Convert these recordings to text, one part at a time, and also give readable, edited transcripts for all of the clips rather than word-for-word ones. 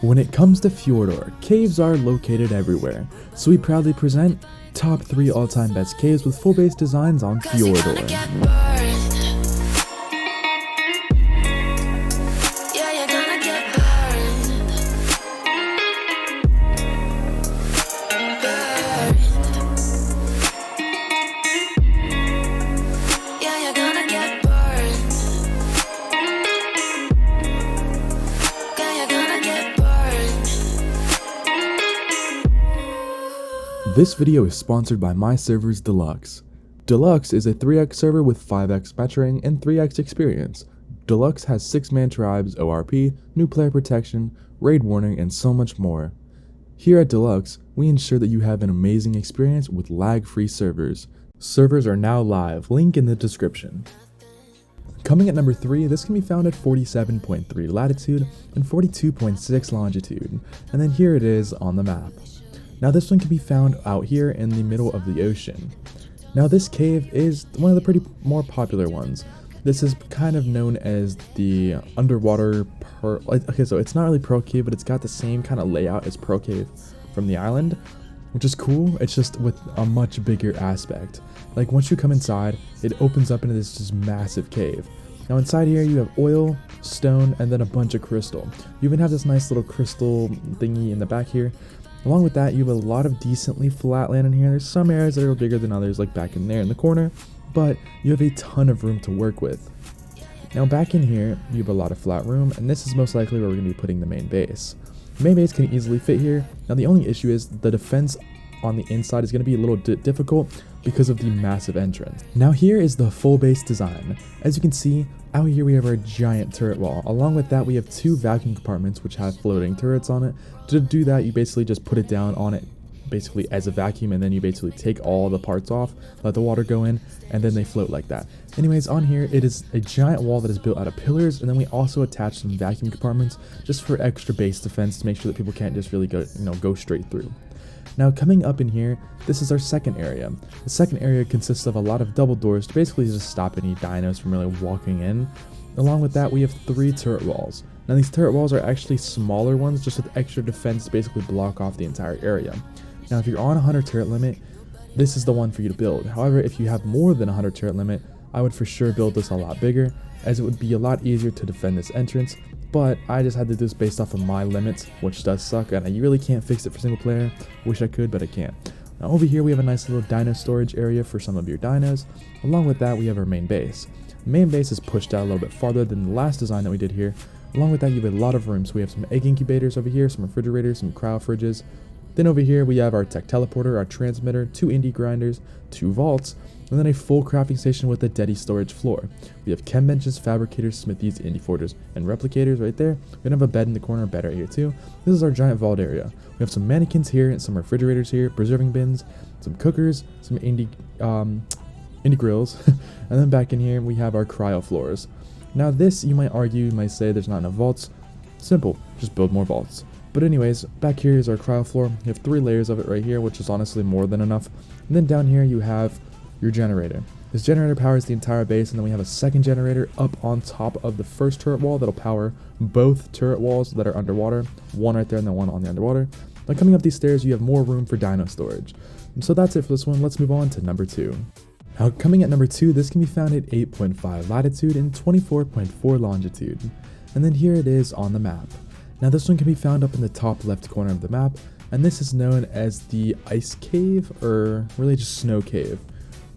When it comes to FJORDUR, caves are located everywhere, so we proudly present top 3 all-time best caves with full base designs on FJORDUR. This video is sponsored by my servers Deluxe. Deluxe is a 3x server with 5x matching and 3x experience. Deluxe has 6-man tribes, ORP, new player protection, raid warning, and so much more. Here at Deluxe, we ensure that you have an amazing experience with lag-free servers. Servers are now live, link in the description. Coming at number 3, this can be found at 47.3 latitude and 42.6 longitude, and then here it is on the map. Now this one can be found out here in the middle of the ocean. Now this cave is one of the more popular ones. This is kind of known as the underwater pearl. Okay, so it's not really Pearl Cave, but it's got the same kind of layout as Pearl Cave from the island, which is cool. It's just with a much bigger aspect. Like once you come inside, it opens up into this just massive cave. Now inside here you have oil, stone, and then a bunch of crystal. You even have this nice little crystal thingy in the back here. Along with that, you have a lot of decently flat land in here. There's some areas that are bigger than others, like back in there in the corner, but you have a ton of room to work with. Now back in here, you have a lot of flat room, and this is most likely where we're going to be putting the main base. The main base can easily fit here. Now the only issue is the defense on the inside is going to be a little difficult because of the massive entrance. Now here is the full base design. As you can see, out here we have our giant turret wall. Along with that, we have 2 vacuum compartments which have floating turrets on it. To do that, you basically just put it down on it basically as a vacuum, and then you basically take all the parts off, let the water go in, and then they float like that. Anyways, on here it is a giant wall that is built out of pillars, and then we also attach some vacuum compartments just for extra base defense to make sure that people can't just really go straight through. Now coming up in here, this is our second area. The second area consists of a lot of double doors to basically just stop any dinos from really walking in. Along with that, we have 3 turret walls. Now these turret walls are actually smaller ones just with extra defense to basically block off the entire area. Now if you're on a 100 turret limit, this is the one for you to build. However, if you have more than a 100 turret limit, I would for sure build this a lot bigger, as it would be a lot easier to defend this entrance. But I just had to do this based off of my limits, which does suck, and I really can't fix it for single player. Wish I could, but I can't. Now over here we have a nice little dino storage area for some of your dinos. Along with that, we have our main base. The main base is pushed out a little bit farther than the last design that we did here. Along with that, you have a lot of rooms. We have some egg incubators over here, some refrigerators, some cryo fridges. Then over here we have our tech teleporter, our transmitter, 2 indie grinders, 2 vaults, and then a full crafting station with a Dedi storage floor. We have chem benches, fabricators, smithies, indie forgers, and replicators right there. We have a bed in the corner, bed right here too. This is our giant vault area. We have some mannequins here and some refrigerators here, preserving bins, some cookers, some indie grills, and then back in here we have our cryo floors. Now this, you might argue, you might say there's not enough vaults. Simple, just build more vaults. But anyways, back here is our cryo floor. You have 3 layers of it right here, which is honestly more than enough. And then down here you have your generator. This generator powers the entire base, and then we have a second generator up on top of the first turret wall that'll power both turret walls that are underwater. One right there and then one on the underwater. Now coming up these stairs, you have more room for dino storage. And so that's it for this one. Let's move on to number 2. Now coming at number 2, this can be found at 8.5 latitude and 24.4 longitude. And then here it is on the map. Now this one can be found up in the top left corner of the map, and this is known as the ice cave, or really just snow cave.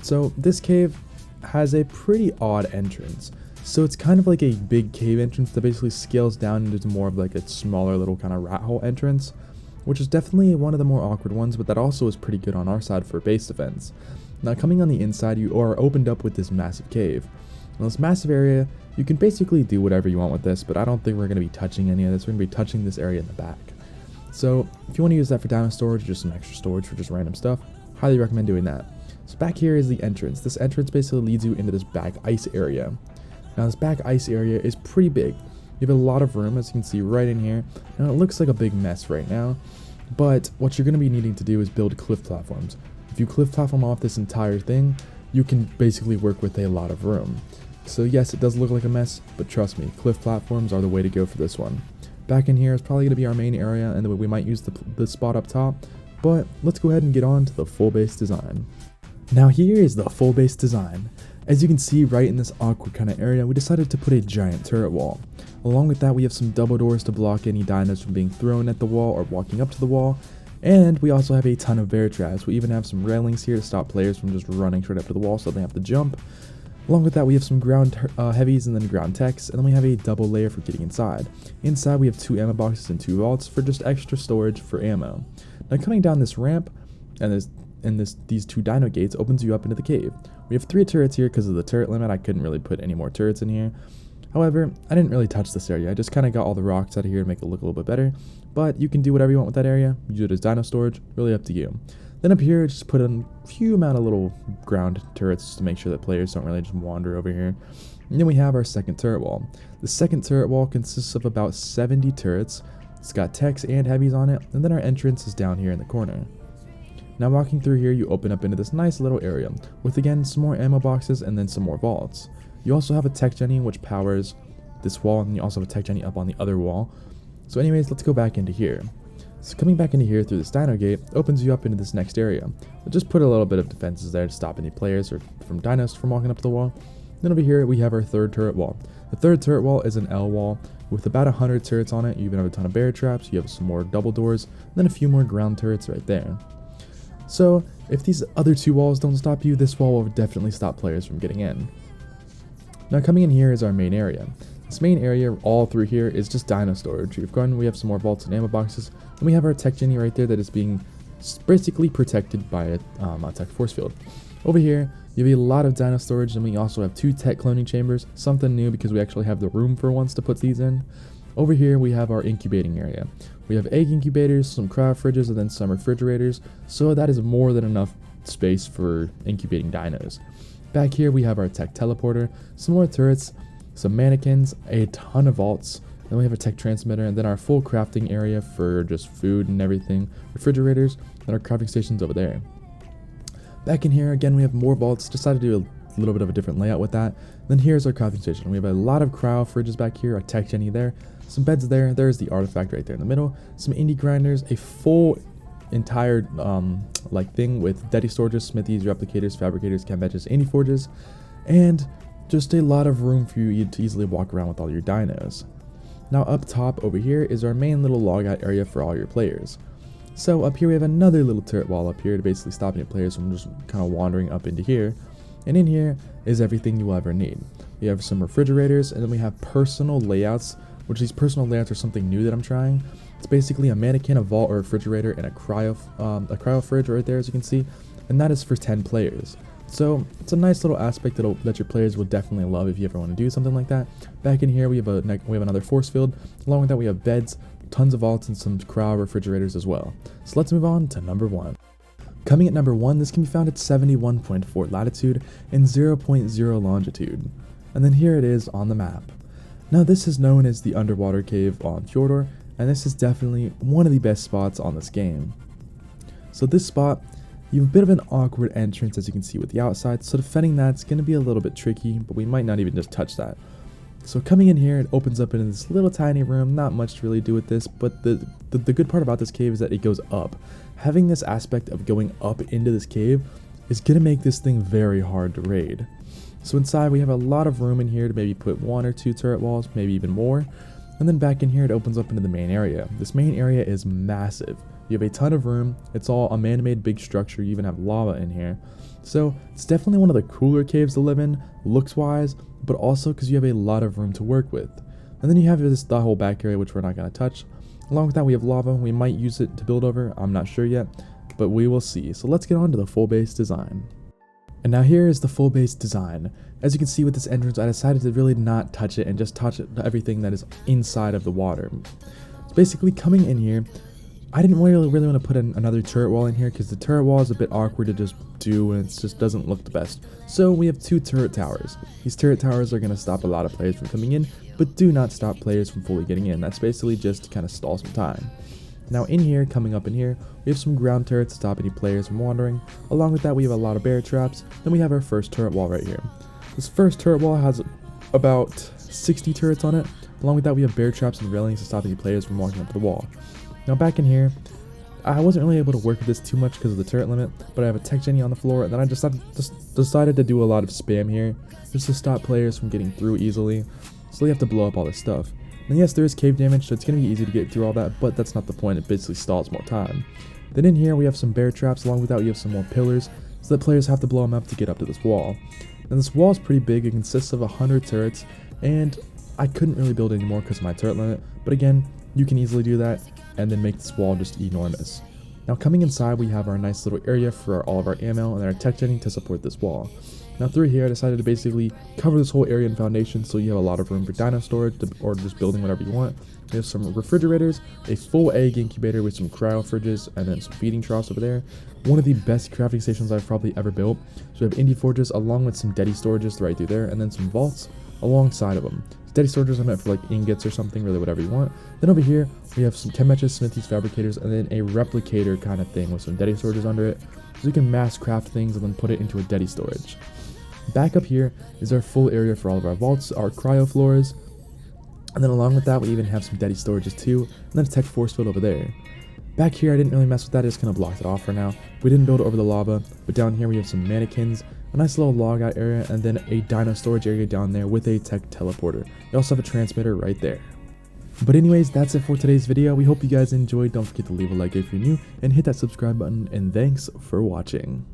So this cave has a pretty odd entrance. So it's kind of like a big cave entrance that basically scales down into more of like a smaller little kind of rat hole entrance, which is definitely one of the more awkward ones, but that also is pretty good on our side for base defense. Now coming on the inside, you are opened up with this massive cave. Now this massive area, you can basically do whatever you want with this, but I don't think we're going to be touching any of this. We're going to be touching this area in the back. So if you want to use that for dino storage, or just some extra storage for just random stuff, highly recommend doing that. So back here is the entrance. This entrance basically leads you into this back ice area. Now this back ice area is pretty big. You have a lot of room, as you can see right in here. Now it looks like a big mess right now, but what you're going to be needing to do is build cliff platforms. If you cliff platform off this entire thing, you can basically work with a lot of room. So yes, it does look like a mess, but trust me, cliff platforms are the way to go for this one. Back in here is probably going to be our main area, and then we might use the spot up top. But let's go ahead and get on to the full base design. Now here is the full base design. As you can see right in this awkward kind of area, we decided to put a giant turret wall. Along with that, we have some double doors to block any dinos from being thrown at the wall or walking up to the wall. And we also have a ton of bear traps. We even have some railings here to stop players from just running straight up to the wall so they have to jump. Along with that, we have some ground heavies and then ground techs, and then we have a double layer for getting inside. Inside, we have 2 ammo boxes and 2 vaults for just extra storage for ammo. Now coming down this ramp, and these 2 dino gates opens you up into the cave. We have 3 turrets here because of the turret limit. I couldn't really put any more turrets in here. However, I didn't really touch this area. I just kind of got all the rocks out of here to make it look a little bit better. But you can do whatever you want with that area. Use it as dino storage. Really up to you. Then up here, just put in a few amount of little ground turrets to make sure that players don't really just wander over here. And then we have our second turret wall. The second turret wall consists of about 70 turrets. It's got techs and heavies on it. And then our entrance is down here in the corner. Now walking through here, you open up into this nice little area with again some more ammo boxes and then some more vaults. You also have a tech jenny which powers this wall, and you also have a tech jenny up on the other wall. So anyways, let's go back into here. So coming back into here through this dino gate opens you up into this next area. We'll just put a little bit of defenses there to stop any players or from dinos from walking up the wall. Then over here we have our third turret wall. The third turret wall is an L wall with about 100 turrets on it. You even have a ton of bear traps. You have some more double doors, and then a few more ground turrets right there. So if these other 2 walls don't stop you, this wall will definitely stop players from getting in. Now coming in here is our main area. This main area all through here is just dino storage. We have some more vaults and ammo boxes, and we have our tech jenny right there that is being basically protected by a tech force field. Over here you have a lot of dino storage, and we also have 2 tech cloning chambers, something new because we actually have the room for once to put these in. Over here we have our incubating area. We have egg incubators, some cryo fridges, and then some refrigerators, so that is more than enough space for incubating dinos. Back here we have our tech teleporter, some more turrets, some mannequins, a ton of vaults, then we have a tech transmitter, and then our full crafting area for just food and everything, refrigerators, and our crafting stations over there. Back in here again we have more vaults. Decided to do a little bit of a different layout with that. Then here's our crafting station. We have a lot of cryo fridges back here, a tech jenny there, some beds there, there's the artifact right there in the middle, some indie grinders, a full entire thing with daddy storages, smithies, replicators, fabricators, chem benches, indie forges, and just a lot of room for you to easily walk around with all your dinos. Now up top over here is our main little logout area for all your players. So up here we have another little turret wall up here to basically stop any players from just kind of wandering up into here. And in here is everything you will ever need. We have some refrigerators, and then we have personal layouts, which these personal layouts are something new that I'm trying. It's basically a mannequin, a vault, or a refrigerator, and a cryo fridge right there, as you can see, and that is for 10 players. So it's a nice little aspect that your players will definitely love if you ever want to do something like that. Back in here we have another force field. Along with that we have beds, tons of vaults, and some cryo refrigerators as well. So let's move on to number 1. Coming at number 1, this can be found at 71.4 latitude and 0.0 longitude. And then here it is on the map. Now this is known as the underwater cave on FJORDUR, and this is definitely one of the best spots on this game. So this spot, you have a bit of an awkward entrance as you can see with the outside, so defending that's going to be a little bit tricky, but we might not even just touch that. So coming in here, it opens up into this little tiny room, not much to really do with this, but the good part about this cave is that it goes up. Having this aspect of going up into this cave is going to make this thing very hard to raid. So inside we have a lot of room in here to maybe put 1 or 2 turret walls, maybe even more. And then back in here it opens up into the main area. This main area is massive. You have a ton of room. It's all a man-made big structure. You even have lava in here. So it's definitely one of the cooler caves to live in, looks-wise, but also because you have a lot of room to work with. And then you have the whole back area, which we're not going to touch. Along with that, we have lava. We might use it to build over. I'm not sure yet, but we will see. So let's get on to the full base design. And now here is the full base design. As you can see with this entrance, I decided to really not touch it and just touch everything that is inside of the water. So basically coming in here, I didn't really want to put another turret wall in here because the turret wall is a bit awkward to just do and it just doesn't look the best. So we have 2 turret towers. These turret towers are going to stop a lot of players from coming in, but do not stop players from fully getting in. That's basically just to kind of stall some time. Now in here, coming up in here, we have some ground turrets to stop any players from wandering. Along with that, we have a lot of bear traps. Then we have our first turret wall right here. This first turret wall has about 60 turrets on it, Along with that, we have bear traps and railings to stop any players from walking up the wall. Now back in here, I wasn't really able to work with this too much because of the turret limit, but I have a tech genie on the floor, and then I just decided to do a lot of spam here, just to stop players from getting through easily, so they have to blow up all this stuff. And yes, there is cave damage, so it's going to be easy to get through all that, but that's not the point, it basically stalls more time. Then in here, we have some bear traps, along with that we have some more pillars, so that players have to blow them up to get up to this wall. And this wall is pretty big, it consists of 100 turrets, and I couldn't really build any more because of my turret limit, but again, you can easily do that, and then make this wall just enormous. Now coming inside, we have our nice little area for all of our ammo and our tech genie to support this wall. Now through here, I decided to basically cover this whole area in foundation so you have a lot of room for dino storage or just building whatever you want. We have some refrigerators, a full egg incubator with some cryo fridges, and then some feeding troughs over there. One of the best crafting stations I've probably ever built. So we have indie forges along with some deady storages right through there, and then some vaults alongside of them. Deady storages are meant for like ingots or something, really whatever you want. Then over here, we have some chem etches, smithies, fabricators, and then a replicator kind of thing with some deady storages under it. So you can mass craft things and then put it into a deady storage. Back up here is our full area for all of our vaults, our cryo floors. And then along with that, we even have some deady storages too, and then a tech force field over there. Back here, I didn't really mess with that, I just kind of blocked it off for now. We didn't build over the lava, but down here we have some mannequins, a nice little log out area, and then a dino storage area down there with a tech teleporter. You also have a transmitter right there. But anyways, that's it for today's video. We hope you guys enjoyed. Don't forget to leave a like if you're new, and hit that subscribe button, and thanks for watching.